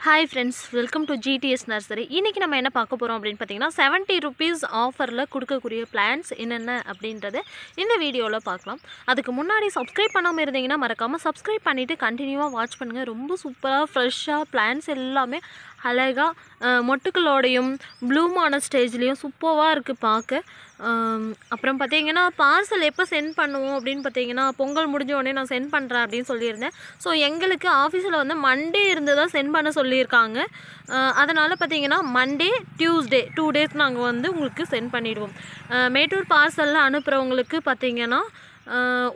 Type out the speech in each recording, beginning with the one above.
Hi friends, welcome to GTS Nursery. இன்னைக்கு நம்ம என்ன பார்க்க போறோம் அப்படினு பாத்தீங்கன்னா 70 rupees ஆஃபர்ல கொடுக்கக்கூடிய plants என்னென்ன அப்படின்றது இந்த வீடியோல பார்க்கலாம். அதுக்கு முன்னாடி subscribe பண்ணாம இருந்தீங்கன்னா மறக்காம subscribe பண்ணிட்டு கண்டினியூவா வாட்ச் பண்ணுங்க. ரொம்ப சூப்பரா ஃப்ரெஷ்ஷா plants எல்லாமே அழகா மொட்டுக்களோடையும் ப்ளூம் ஆன ஸ்டேஜ்லயும் சூப்பரா இருக்கு பார்க்க. அப்புறம் பாத்தீங்கன்னா பார்சல் எப்போ சென்ட் பண்ணுவோம் அப்படின்னு பாத்தீங்கன்னா பொங்கல் முடிஞ்ச உடனே நான் சென்ட் பண்றேன் அப்படின்னு சொல்லியிருந்தேன். ஸோ எங்களுக்கு ஆஃபீஸில் வந்து மண்டே இருந்து தான் சென்ட் பண்ண சொல்லியிருக்காங்க. அதனால் பார்த்தீங்கன்னா மண்டே டியூஸ்டே 2 days நாங்கள் வந்து உங்களுக்கு சென்ட் பண்ணிவிடுவோம். மேட்டூர் பார்சலில் அனுப்புகிறவங்களுக்கு பார்த்தீங்கன்னா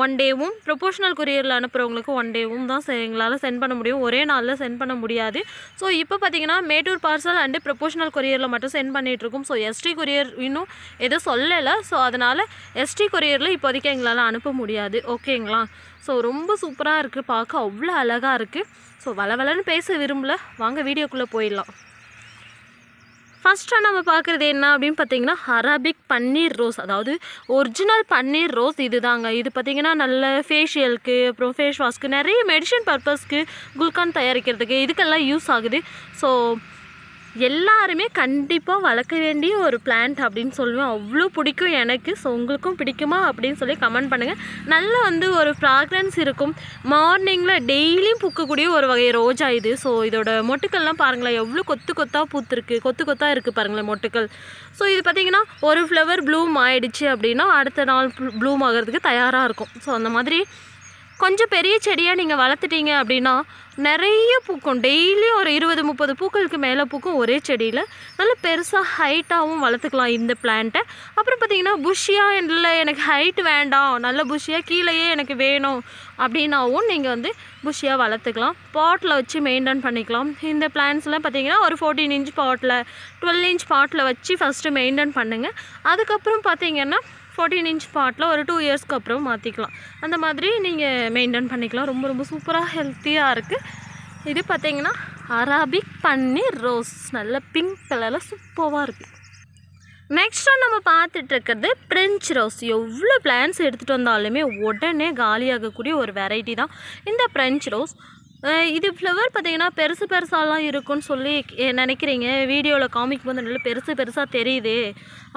1 டேவும் ப்ரொபோஷனல் கொரியரில் அனுப்புகிறவங்களுக்கு 1 டேவும் தான் எங்களால் சென்ட் பண்ண முடியும். ஒரே நாளில் சென்ட் பண்ண முடியாது. ஸோ இப்போ பார்த்தீங்கன்னா மேட்டூர் பார்சல் அண்டு ப்ரொபோஷனல் கொரியரில் மட்டும் சென்ட் பண்ணிகிட்ருக்கோம். ஸோ எஸ்டி கொரியர் இன்னும் எதுவும் சொல்லலை. ஸோ அதனால் எஸ்டி கொரியரில் இப்போதைக்கு எங்களால் அனுப்ப முடியாது. ஓகேங்களா? ஸோ ரொம்ப சூப்பராக இருக்குது, பார்க்க அவ்வளோ அழகாக இருக்குது. ஸோ வளவலன்னு பேச விரும்பல, வாங்க வீடியோக்குள்ளே போயிடலாம். ஃபஸ்ட்டாக நம்ம பார்க்குறது என்ன அப்படின்னு பார்த்தீங்கன்னா அரபிக் பன்னீர் ரோஸ், அதாவது ஒரிஜினல் பன்னீர் ரோஸ் இது தாங்க. இது பார்த்திங்கன்னா நல்ல ஃபேஷியலுக்கு அப்புறம் ஃபேஸ் வாஷ்க்கு நிறைய மெடிசன் பர்பஸ்க்கு குல்கான் தயாரிக்கிறதுக்கு இதுக்கெல்லாம் யூஸ் ஆகுது. ஸோ எல்லாருமே கண்டிப்பாக வளர்க்க வேண்டிய ஒரு பிளான்ட் அப்படின்னு சொல்லுவேன். அவ்வளோ பிடிக்கும் எனக்கு. ஸோ உங்களுக்கும் பிடிக்குமா அப்படின்னு சொல்லி கமெண்ட் பண்ணுங்கள். நல்ல வந்து ஒரு ஃப்ராக்ரன்ஸ் இருக்கும். மார்னிங்கில் டெய்லியும் பூக்கக்கூடிய ஒரு வகை ரோஜா இது. ஸோ இதோட மொட்டுக்கள்லாம் பாருங்களேன், எவ்வளோ கொத்து கொத்தாக பூத்துருக்கு, கொத்து கொத்தாக இருக்குது பாருங்களேன் மொட்டுக்கள். ஸோ இது பார்த்திங்கன்னா ஒரு ஃப்ளவர் ப்ளூம் ஆகிடுச்சு அப்படின்னா அடுத்த நாள் ப்ளூம் ஆகிறதுக்கு தயாராக இருக்கும். ஸோ அந்த மாதிரி கொஞ்சம் பெரிய செடியாக நீங்கள் வளர்த்துட்டீங்க அப்படின்னா நிறைய பூக்கும். டெய்லியும் ஒரு 20-30 பூக்களுக்கு மேலே பூக்கும் ஒரே செடியில். நல்ல பெருசாக ஹைட்டாகவும் வளர்த்துக்கலாம் இந்த பிளான்ட்டை. அப்புறம் பார்த்திங்கன்னா புஷ்ஷியாக இல்லை எனக்கு ஹைட் வேண்டாம், நல்ல புஷ்ஷியாக கீழேயே எனக்கு வேணும் அப்படின்னாவும் நீங்கள் வந்து புஷ்ஷியாக வளர்த்துக்கலாம். பாட்டில் வச்சு மெயின்டைன் பண்ணிக்கலாம். இந்த பிளான்ட்ஸ்லாம் பார்த்திங்கன்னா ஒரு 14 inch பாட்டில் 12 inch பாட்டில் வச்சு ஃபஸ்ட்டு மெயின்டைன் பண்ணுங்கள். அதுக்கப்புறம் பார்த்திங்கன்னா 14 inch பாட்டில் ஒரு 2 yearsக்கு அப்புறம் மாற்றிக்கலாம். அந்த மாதிரி நீங்கள் மெயின்டைன் பண்ணிக்கலாம். ரொம்ப ரொம்ப சூப்பராக ஹெல்த்தியாக இருக்குது. இது பார்த்திங்கன்னா அரபிக் பன்னீர் ரோஸ், நல்ல பிங்க் கலரில் சூப்பராக இருக்குது. நெக்ஸ்ட்டாக நம்ம பார்த்துட்டு இருக்கிறது பிரெஞ்ச் ரோஸ். எவ்வளோ பிளான்ட்ஸ் எடுத்துகிட்டு வந்தாலுமே உடனே காலியாகக்கூடிய ஒரு வெரைட்டி தான் இந்த பிரெஞ்ச் ரோஸ். இது ஃப்ளவர் பார்த்திங்கன்னா பெருசு பெருசாலாம் இருக்குன்னு சொல்லி நினைக்கிறீங்க. வீடியோவில் காமிக்கும் போது நல்ல பெருசு பெருசாக தெரியுது,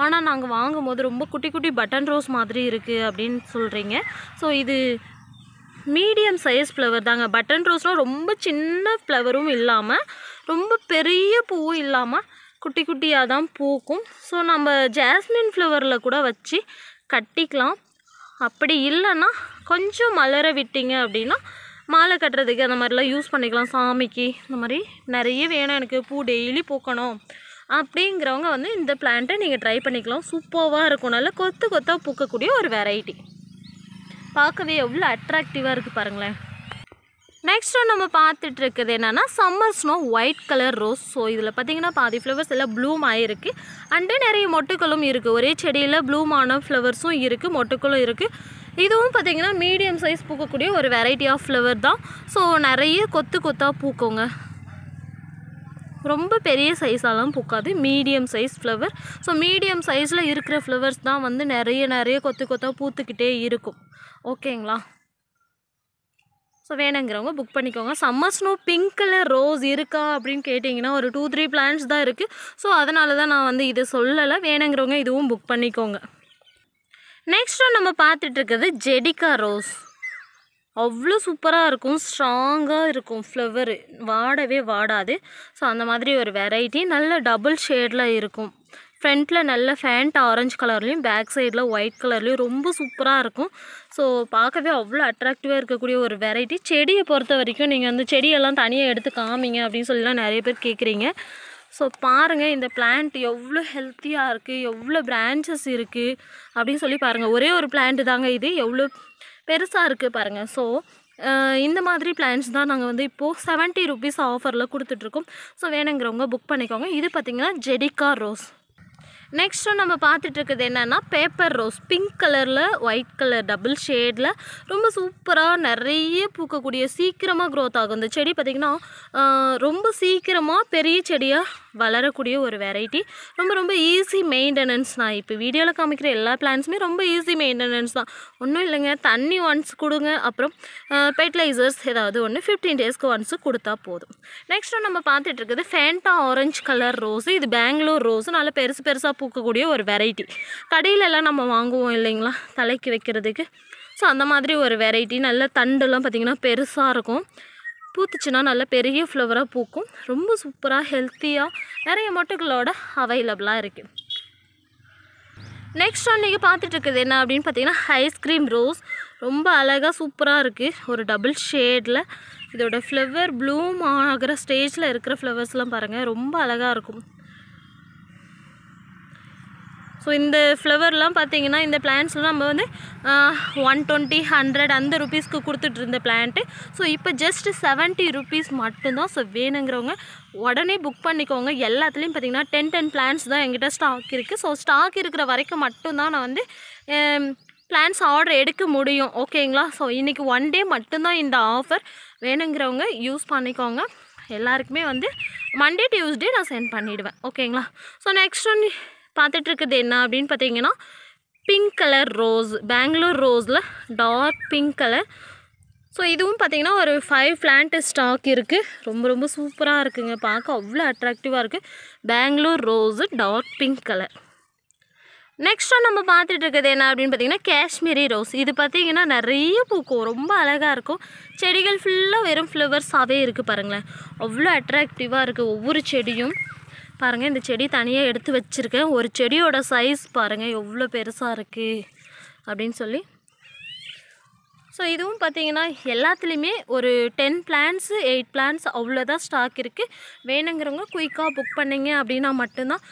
ஆனால் நாங்கள் வாங்கும் போது ரொம்ப குட்டி குட்டி பட்டன் ரோஸ் மாதிரி இருக்குது அப்படின்னு சொல்கிறீங்க. ஸோ இது மீடியம் சைஸ் ஃப்ளவர் தாங்க. பட்டன் ரோஸ்னால் ரொம்ப சின்ன ஃப்ளவரும் இல்லாமல் ரொம்ப பெரிய பூவும் இல்லாமல் குட்டி குட்டியாக தான் பூக்கும். ஸோ நம்ம ஜாஸ்மின் ஃப்ளவரில் கூட வச்சு கட்டிக்கலாம். அப்படி இல்லைன்னா கொஞ்சம் மலர விட்டீங்க அப்படின்னா மாலை கட்டுறதுக்கு அந்த மாதிரிலாம் யூஸ் பண்ணிக்கலாம். சாமிக்கு இந்த மாதிரி நிறைய வேணும், எனக்கு பூ டெய்லி பூக்கணும் அப்படிங்கிறவங்க வந்து இந்த பிளான்ட்டை நீங்கள் ட்ரை பண்ணிக்கலாம். சூப்பராக இருக்கும். நல்லா கொத்து கொத்தாக பூக்கக்கூடிய ஒரு வெரைட்டி. பார்க்கவே எவ்வளோ அட்ராக்டிவாக இருக்குது பாருங்களேன். நெக்ஸ்ட்டு நம்ம பார்த்துட்டு இருக்கிறது என்னென்னா summer snow white colour rose. So இதில் பார்த்திங்கன்னா பாதி ஃப்ளவர்ஸ் எல்லாம் ப்ளூம் ஆகிருக்கு அண்டு நிறைய மொட்டுக்களும் இருக்குது. ஒரே செடியில் ப்ளூம் ஆன ஃப்ளவர்ஸும் இருக்குது, மொட்டுக்களும் இருக்குது. இதுவும் பார்த்திங்கன்னா மீடியம் சைஸ் பூக்கக்கூடிய ஒரு வெரைட்டி ஆஃப் ஃப்ளவர் தான். ஸோ நிறைய கொத்து கொத்தாக பூக்குங்க. ரொம்ப பெரிய சைஸாலாம் பூக்காது, medium size flower. So medium சைஸில் இருக்கிற ஃப்ளவர்ஸ் தான் வந்து நிறைய கொத்து கொத்தாக பூத்துக்கிட்டே இருக்கும். ஓகேங்களா? ஸோ வேணுங்கிறவங்க புக் பண்ணிக்கோங்க. Summer snow pink colour rose இருக்கா அப்படின்னு கேட்டிங்கன்னா ஒரு 2-3 பிளான்ட்ஸ் தான் இருக்குது. ஸோ அதனால தான் நான் வந்து இதை சொல்லலை. வேணுங்கிறவங்க இதுவும் புக் பண்ணிக்கோங்க. நெக்ஸ்ட்டு நம்ம பார்த்துட்டு இருக்கிறது ஜெடிகா ரோஸ். அவ்வளோ சூப்பராக இருக்கும், ஸ்ட்ராங்காக இருக்கும் ஃப்ளவரு, வாடவே வாடாது. ஸோ அந்த மாதிரி ஒரு வெரைட்டி. நல்ல டபுள் ஷேடில் இருக்கும். ஃப்ரண்ட்டில் நல்ல ஃபேண்ட் ஆரஞ்சு கலர்லேயும் பேக் சைடில் ஒயிட் கலர்லேயும் ரொம்ப சூப்பராக இருக்கும். ஸோ பார்க்கவே அவ்வளோ அட்ராக்டிவாக இருக்கக்கூடிய ஒரு வெரைட்டி. செடியை பொறுத்த வரைக்கும் நீங்கள் வந்து செடியெல்லாம் தனியாக எடுத்து காமிங்க அப்படின்னு சொல்லிலாம் நிறைய பேர் கேட்குறீங்க. ஸோ பாருங்கள் இந்த பிளான்ட் எவ்வளோ ஹெல்த்தியாக இருக்குது, எவ்வளோ பிரான்ச்சஸ் இருக்குது அப்படின்னு சொல்லி பாருங்கள். ஒரே ஒரு பிளான்ட்டு தாங்க இது, எவ்வளோ பெருசாக இருக்குது பாருங்கள். ஸோ இந்த மாதிரி பிளான்ஸ் தான் நாங்கள் வந்து இப்போது 70 rupees ஆஃபரில் கொடுத்துட்ருக்கோம். ஸோ வேணுங்கிறவங்க புக் பண்ணிக்கோங்க. இது பார்த்திங்கன்னா ஜெடிகா ரோஸ். நெக்ஸ்ட்டு நம்ம பார்த்துட்டு இருக்கிறது என்னென்னா பேப்பர் ரோஸ். பிங்க் கலரில் ஒயிட் கலர் டபுள் ஷேடில் ரொம்ப சூப்பராக நிறைய பூக்கக்கூடிய, சீக்கிரமாக க்ரோத் ஆகும். இந்த செடி பார்த்திங்கன்னா ரொம்ப சீக்கிரமாக பெரிய செடியாக வளரக்கூடிய ஒரு வெரைட்டி. ரொம்ப ரொம்ப ஈஸி மெயின்டெனன்ஸ். நான் இப்போ வீடியோவில் காமிக்கிற எல்லா பிளான்ஸுமே ரொம்ப ஈஸி மெயின்டெனன்ஸ் தான். ஒன்றும் இல்லைங்க, தண்ணி ஒன்ஸ் கொடுங்க, அப்புறம் ஃபெர்டிலைசர்ஸ் ஏதாவது ஒன்று 15 டேஸ்க்கு ஒன்ஸு கொடுத்தா போதும். நெக்ஸ்ட்டு நம்ம பார்த்துட்டு இருக்குது ஃபேண்டா ஆரஞ்சு கலர் ரோஸு. இது பெங்களூர் ரோஸு, நல்லா பெருசு பெருசாக பூக்கக்கூடிய ஒரு வெரைட்டி. கடையிலலாம் நம்ம வாங்குவோம் இல்லைங்களா தலைக்கு வைக்கிறதுக்கு. ஸோ அந்த மாதிரி ஒரு வெரைட்டி. நல்ல தண்டுலாம் பார்த்திங்கன்னா பெருசாக இருக்கும். பூத்துச்சுன்னா நல்ல பெரிய ஃப்ளவராக பூக்கும். ரொம்ப சூப்பராக ஹெல்த்தியாக நிறைய மொட்டுகளோட அவைலபிளாக இருக்குது. நெக்ஸ்ட் ஒன் நீங்கள் பார்த்துட்டு இருக்குது என்ன அப்படின்னு பார்த்தீங்கன்னா ஐஸ்கிரீம் ரோஸ். ரொம்ப அழகாக சூப்பராக இருக்குது. ஒரு டபுள் ஷேடில் இதோட ஃப்ளவர் ப்ளூம் ஆகிற ஸ்டேஜில் இருக்கிற ஃப்ளவர்ஸ்லாம் பாருங்கள், ரொம்ப அழகாக இருக்கும். ஸோ இந்த ஃப்ளவர்லாம் பார்த்தீங்கன்னா இந்த பிளான்ட்ஸ்லாம் நம்ம வந்து 120, 100 அந்த ருபீஸ்க்கு கொடுத்துட்டு இருந்த பிளான்ட்டு. ஸோ இப்போ ஜஸ்ட் 70 ருபீஸ் மட்டும்தான். ஸோ வேணுங்கிறவங்க உடனே புக் பண்ணிக்கோங்க. எல்லாத்துலேயும் பார்த்தீங்கன்னா 10 பிளான்ட்ஸ் தான் எங்கிட்ட ஸ்டாக் இருக்குது. ஸோ ஸ்டாக் இருக்கிற வரைக்கும் மட்டும்தான் நான் வந்து பிளான்ஸ் ஆர்டர் எடுக்க முடியும். ஓகேங்களா? ஸோ இன்றைக்கி 1 டே மட்டும்தான் இந்த ஆஃபர். வேணுங்கிறவங்க யூஸ் பண்ணிக்கோங்க. எல்லாருக்குமே வந்து மண்டே டியூஸ்டே நான் சென்ட் பண்ணிவிடுவேன். ஓகேங்களா? ஸோ நெக்ஸ்ட் ஒன் பார்த்துட்ருக்குது என்ன அப்படின்னு பார்த்தீங்கன்னா பிங்க் கலர் ரோஸ். பெங்களூர் ரோஸில் டார்க் பிங்க் கலர். ஸோ இதுவும் பார்த்திங்கன்னா ஒரு 5 பிளான்ட்டு ஸ்டாக் இருக்குது. ரொம்ப ரொம்ப சூப்பராக இருக்குங்க, பார்க்க அவ்வளோ அட்ராக்டிவாக இருக்குது. Bangalore rose dark pink colour. Next நம்ம பார்த்துட்டு இருக்குது என்ன அப்படின்னு பார்த்தீங்கன்னா காஷ்மீரி ரோஸ். இது பார்த்திங்கன்னா நிறைய பூக்கும், ரொம்ப அழகாக இருக்கும். செடிகள் ஃபுல்லாக வெறும் ஃப்ளவர்ஸாகவே இருக்குது பாருங்களேன், அவ்வளோ அட்ராக்டிவாக இருக்குது ஒவ்வொரு செடியும். பாருங்கள், இந்த செடி தனியாக எடுத்து வச்சுருக்கேன். ஒரு செடியோட சைஸ் பாருங்கள் எவ்வளோ பெருசாக இருக்குது அப்படின்னு சொல்லி. ஸோ இதுவும் பார்த்திங்கன்னா எல்லாத்துலேயுமே ஒரு 10 பிளான்ட்ஸு 8 பிளான்ட்ஸ் அவ்வளோதான் ஸ்டாக் இருக்குது. வேணுங்கிறவங்க குயிக்காக புக் பண்ணிங்க அப்படின்னா மட்டும்தான்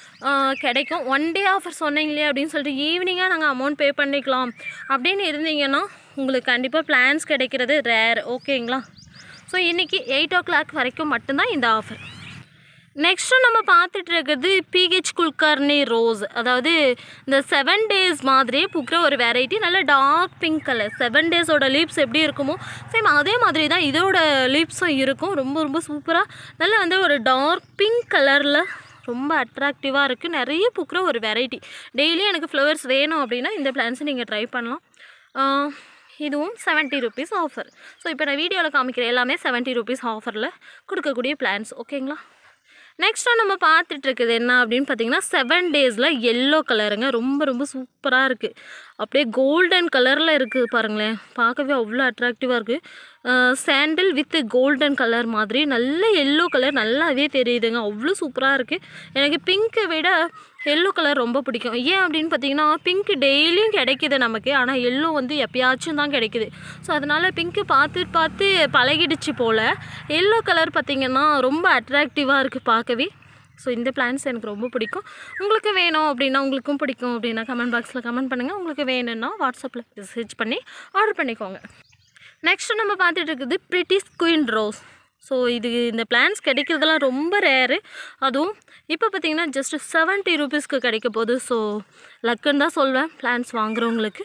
கிடைக்கும். 1 டே ஆஃபர் சொன்னீங்களே அப்படின்னு சொல்லிட்டு ஈவினிங்காக நாங்கள் அமௌண்ட் பே பண்ணிக்கலாம் அப்படின்னு இருந்தீங்கன்னா உங்களுக்கு கண்டிப்பாக பிளான்ஸ் கிடைக்கிறது ரேர். ஓகேங்களா? ஸோ இன்றைக்கி 8 o'clock வரைக்கும் மட்டும்தான் இந்த ஆஃபர். நெக்ஸ்ட்டு நம்ம பார்த்துட்டு இருக்கிறது பிஹெச் குல்கர்னி ரோஸ். அதாவது இந்த 7 days மாதிரியே பூக்கிற ஒரு வெரைட்டி. நல்ல dark pink colour. 7 days leafs எப்படி இருக்குமோ சேம் அதே மாதிரி தான் இதோட லீப்ஸும் இருக்கும். ரொம்ப ரொம்ப சூப்பராக நல்லா வந்து ஒரு டார்க் பிங்க் கலரில் ரொம்ப அட்ராக்டிவாக இருக்குது. நிறைய பூக்கிற ஒரு வெரைட்டி. டெய்லியும் எனக்கு ஃப்ளவர்ஸ் வேணும் அப்படின்னா இந்த பிளான்ஸை நீங்கள் ட்ரை பண்ணலாம். இதுவும் 70 ருபீஸ் ஆஃபர். ஸோ இப்போ நான் வீடியோவில் காமிக்கிற எல்லாமே 70 ருபீஸ் ஆஃபரில் கொடுக்கக்கூடிய பிளான்ஸ். ஓகேங்களா? நெக்ஸ்ட்டாக நம்ம பார்த்துட்டு இருக்குது என்ன அப்படின்னு பார்த்தீங்கன்னா 7 days எல்லோ கலருங்க. ரொம்ப ரொம்ப சூப்பராக இருக்குது. அப்படியே கோல்டன் கலரில் இருக்குது பாருங்களேன், பார்க்கவே அவ்வளோ அட்ராக்டிவாக இருக்குது. சாண்டில் வித் கோல்டன் கலர் மாதிரி நல்ல எல்லோ கலர் நல்லாவே தெரியுதுங்க, அவ்வளோ சூப்பராக இருக்குது. எனக்கு பிங்க்கை விட எல்லோ கலர் ரொம்ப பிடிக்கும். ஏன் அப்படின்னு பார்த்தீங்கன்னா பிங்க்கு டெய்லியும் கிடைக்கிது நமக்கு, ஆனால் எல்லோ வந்து எப்பயாச்சும் தான் கிடைக்கிது. ஸோ அதனால் பிங்க்கு பார்த்து பார்த்து பழகிடுச்சு போல். எல்லோ கலர் பார்த்திங்கன்னா ரொம்ப அட்ராக்டிவாக இருக்குது பார்க்கவே. ஸோ இந்த பிளான்ஸ் எனக்கு ரொம்ப பிடிக்கும். உங்களுக்கு வேணும் அப்படின்னா, உங்களுக்கும் பிடிக்கும் அப்படின்னா கமெண்ட் பாக்ஸில் கமெண்ட் பண்ணுங்கள். உங்களுக்கு வேணும்னா வாட்ஸ்அப்பில் மெசேஜ் பண்ணி ஆர்டர் பண்ணிக்கோங்க. நெக்ஸ்ட்டு நம்ம பார்த்துட்டு இருக்குது பிரிட்டிஷ் குயின் ரோஸ். ஸோ இந்த பிளான்ஸ் கிடைக்கிறதுலாம் ரொம்ப ரேரு. அதுவும் இப்போ பார்த்திங்கன்னா ஜஸ்ட் 70 ருபீஸ்க்கு கிடைக்க போகுது. ஸோ லக்குன்னு தான் சொல்வேன் பிளான்ஸ் வாங்குறவங்களுக்கு.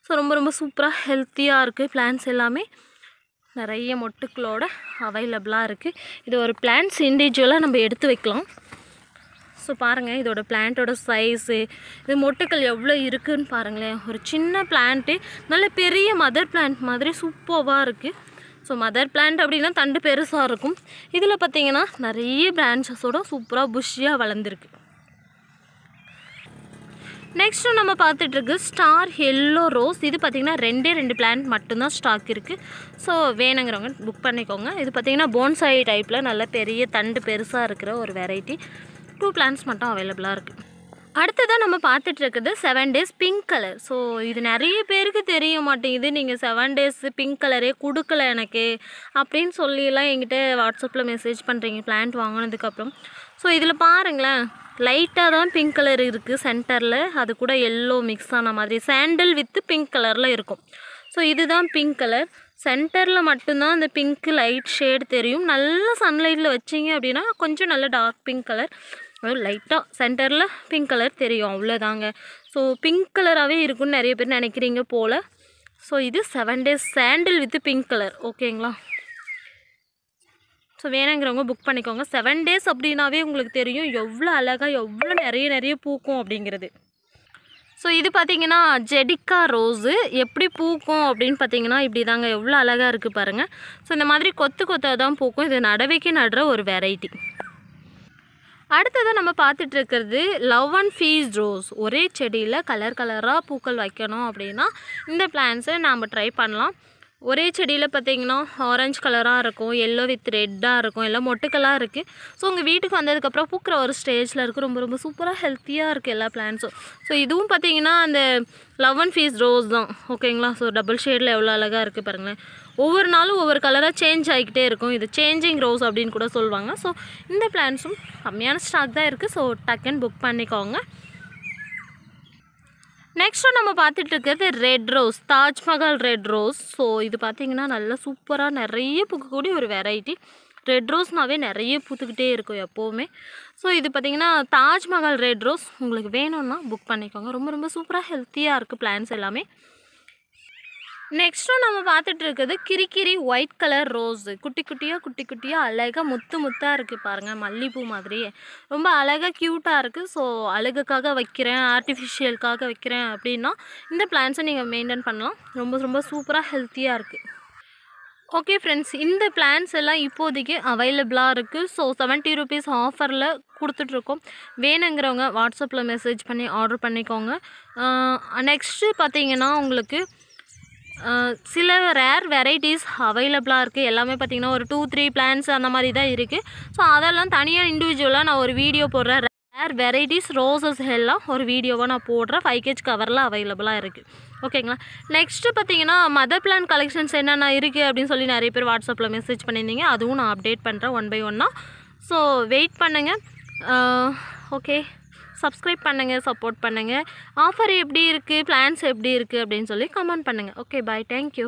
ஸோ ரொம்ப ரொம்ப சூப்பராக ஹெல்த்தியாக இருக்குது. பிளான்ஸ் எல்லாமே நிறைய மொட்டுக்களோட அவைலபிளாக இருக்குது. இது ஒரு பிளான்ஸ் இண்டிவிஜுவலாக நம்ம எடுத்து வைக்கலாம். ஸோ பாருங்கள் இதோட பிளான்ட்டோட சைஸு, இது மொட்டுக்கள் எவ்வளோ இருக்குதுன்னு பாருங்களேன். ஒரு சின்ன பிளான்ட்டு நல்ல பெரிய மதர் பிளான்ட் மாதிரி சூப்பராக இருக்குது. ஸோ மதர் பிளான்ட் அப்படின்னா தண்டு பெருசாக இருக்கும். இதில் பார்த்திங்கன்னா நிறைய பிரான்ச்சஸோட சூப்பராக புஷ்ஷியாக வளர்ந்துருக்கு. நெக்ஸ்ட்டு நம்ம பார்த்துட்ருக்கு ஸ்டார் எல்லோ ரோஸ். இது பார்த்திங்கன்னா 2 பிளான்ட் மட்டும்தான் ஸ்டாக் இருக்குது. ஸோ வேணுங்கிறவங்க புக் பண்ணிக்கோங்க. இது பார்த்திங்கன்னா போன்சாய் டைப்பில் நல்ல பெரிய தண்டு பெருசாக இருக்கிற ஒரு வெரைட்டி. 2 பிளான்ட்ஸ் மட்டும் அவைலபிளாக இருக்குது. அடுத்ததான் நம்ம பார்த்துட்ருக்குது 7 days பிங்க் கலர். ஸோ இது நிறைய பேருக்கு தெரிய மாட்டேங்குது. நீங்கள் 7 days பிங்க் கலரே கொடுக்கல எனக்கு அப்படின்னு சொல்லிலாம் என்கிட்ட வாட்ஸ்அப்பில் மெசேஜ் பண்ணுறீங்க பிளான்ட் வாங்கினதுக்கப்புறம். ஸோ இதில் பாருங்களேன், லைட்டாக தான் பிங்க் கலர் இருக்குது சென்டரில். அது கூட எல்லோ மிக்ஸ் ஆன மாதிரி சாண்டில் வித் பிங்க் கலரில் இருக்கும். ஸோ இதுதான் பிங்க் கலர். சென்டரில் மட்டும்தான் அந்த பிங்க்கு லைட் ஷேட் தெரியும். நல்ல சன்லைட்டில் வச்சிங்க அப்படின்னா கொஞ்சம் நல்ல டார்க் பிங்க் கலர், லைட்டாக சென்டரில் பிங்க் கலர் தெரியும், அவ்வளோதாங்க. ஸோ பிங்க் கலராகவே இருக்குன்னு நிறைய பேர் நினைக்கிறீங்க போல். ஸோ இது 7 days sandal with pink colour. ஓகேங்களா? ஸோ வேணுங்கிறவங்க புக் பண்ணிக்கோங்க. 7 days அப்படின்னாவே உங்களுக்கு தெரியும் எவ்வளோ அழகாக எவ்வளோ நிறைய பூக்கும் அப்படிங்கிறது. ஸோ இது பார்த்திங்கன்னா ஜெடிக்கா ரோஸு எப்படி பூக்கும் அப்படின்னு பார்த்தீங்கன்னா இப்படி தாங்க, எவ்வளோ அழகாக இருக்குது பாருங்கள். ஸோ இந்த மாதிரி கொத்தாக தான் பூக்கும். இது நடவைக்கு நடுற ஒரு வெரைட்டி. அடுத்ததாக நம்ம பார்த்துட்டு இருக்கிறது லவ் அண்ட் ஃபீஸ் ரோஸ். ஒரே செடியில் கலராக பூக்கள் வைக்கணும் அப்படின்னா இந்த பிளான்ஸை நாம் ட்ரை பண்ணலாம். ஒரே செடியில் பார்த்திங்கன்னா ஆரஞ்சு கலராக இருக்கும், எல்லோ வித் ரெட்டாக இருக்கும், எல்லாம் மொட்டுக்களாக இருக்குது. ஸோ உங்கள் வீட்டுக்கு வந்ததுக்கப்புறம் பூக்கிற ஒரு ஸ்டேஜில் இருக்குது. ரொம்ப சூப்பராக ஹெல்த்தியாக இருக்குது எல்லா பிளான்ஸும். ஸோ இதுவும் பார்த்திங்கன்னா அந்த லவ் அண்ட் ஃபீஸ் ரோஸ் தான், ஓகேங்களா. ஸோ டபுள் ஷேடில் எவ்வளோ அழகாக இருக்குது பாருங்களேன். ஒவ்வொரு நாளும் ஒவ்வொரு கலராக சேஞ்ச் ஆகிக்கிட்டே இருக்கும். இது சேஞ்சிங் ரோஸ் அப்படின்னு கூட சொல்லுவாங்க. ஸோ இந்த பிளான்ஸும் கம்மியான ஸ்டாக் தான் இருக்குது. ஸோ டக்குன்னு புக் பண்ணிக்கோங்க. நெக்ஸ்ட்டு நம்ம பார்த்துட்டு இருக்கிறது red rose, Taj Mahal red rose. So இது பார்த்திங்கன்னா நல்லா சூப்பராக நிறைய பூக்கக்கூடிய ஒரு வெரைட்டி. ரெட் ரோஸ்னாவே நிறைய பூத்துக்கிட்டே இருக்கும் எப்போவுமே. ஸோ இது பார்த்திங்கன்னா தாஜ்மஹால் ரெட் ரோஸ். உங்களுக்கு வேணும்னா புக் பண்ணிக்கோங்க. ரொம்ப சூப்பராக ஹெல்த்தியாக இருக்குது பிளான்ஸ் எல்லாமே. நெக்ஸ்ட்டும் நம்ம பார்த்துட்டு இருக்கிறது கிரிக்கிரி ஒயிட் கலர் ரோஸு. குட்டி குட்டியாக அழகாக முத்தாக இருக்குது பாருங்கள், மல்லிகைப்பூ மாதிரியே ரொம்ப அழகாக க்யூட்டாக இருக்குது. ஸோ அழகுக்காக வைக்கிறேன், ஆர்டிஃபிஷியலுக்காக வைக்கிறேன் அப்படின்னா இந்த பிளான்ஸை நீங்கள் மெயின்டைன் பண்ணலாம். ரொம்ப சூப்பராக ஹெல்த்தியாக இருக்குது. ஓகே ஃப்ரெண்ட்ஸ், இந்த பிளான்ஸ் எல்லாம் இப்போதைக்கு அவைலபிளாக இருக்குது. ஸோ 70 rupees ஆஃபரில் கொடுத்துட்ருக்கோம். வேணுங்கிறவங்க வாட்ஸ்அப்பில் மெசேஜ் பண்ணி ஆர்டர் பண்ணிக்கோங்க. நெக்ஸ்ட்டு பார்த்தீங்கன்னா உங்களுக்கு சில ரேர் வெரைட்டிஸ் அவைலபிளாக இருக்குது. எல்லாமே பார்த்திங்கன்னா ஒரு 2-3 பிளான்ஸ் அந்த மாதிரி தான் இருக்குது. ஸோ அதெல்லாம் தனியாக இண்டிவிஜுவலாக நான் ஒரு வீடியோ போடுறேன். ரேர் வெரைட்டிஸ் ரோசஸ் எல்லாம் ஒரு வீடியோவாக நான் போடுறேன். 5 kg கவரில் அவைலபிளாக இருக்குது, ஓகேங்களா. நெக்ஸ்ட்டு பார்த்திங்கன்னா மதர் பிளான் கலெக்ஷன்ஸ் என்னென்ன இருக்குது அப்படின்னு சொல்லி நிறைய பேர் வாட்ஸ்அப்பில் மெசேஜ் பண்ணியிருந்தீங்க. அதுவும் நான் அப்டேட் பண்ணுறேன் 1 by 1. ஸோ வெயிட் பண்ணுங்கள். ஓகே, சப்ஸ்கிரைப் பண்ணுங்கள், சப்போர்ட் பண்ணுங்கள். ஆஃபர் எப்படி இருக்குது, பிளான்ஸ் எப்படி இருக்குது அப்படின்னு சொல்லி கமெண்ட் பண்ணுங்கள். ஓகே, பாய், தேங்க்யூ.